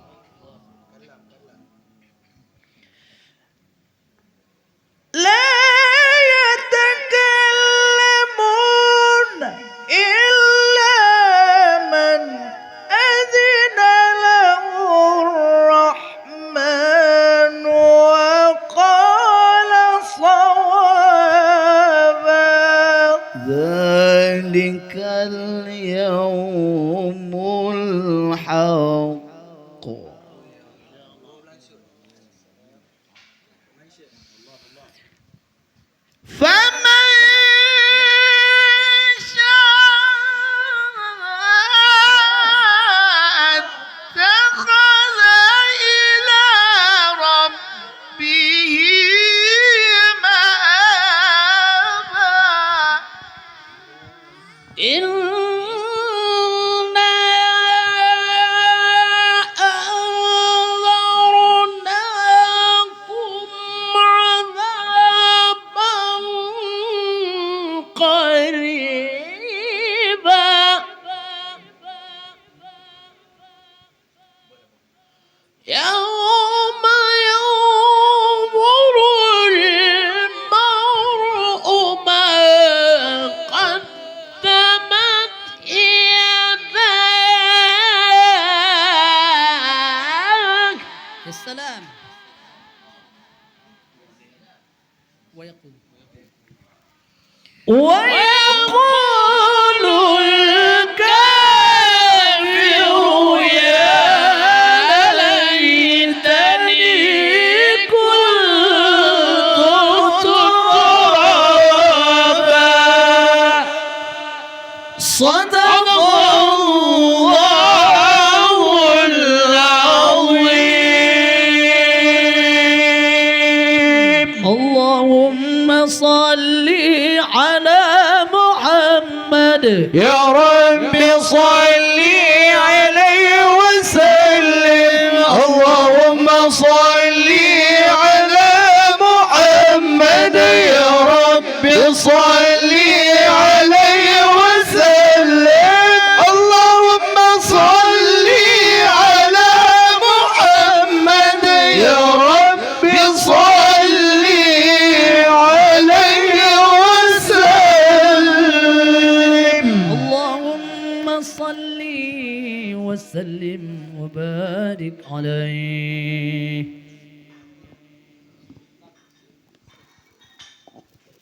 يوم ينظر المرء ما قدمت يداك. يا سلام. ويقول ويقول الكافر يا ليتني كنت ترابا. صدق الله العظيم. اللهم صل على محمد. يا رب صل عليه وسلم. اللهم صل على محمد. يا رب صل عليه وسلم. اللهم صل على محمد. يا رب صل عليه وسلم. اللهم صل وسلم وبارك عليه.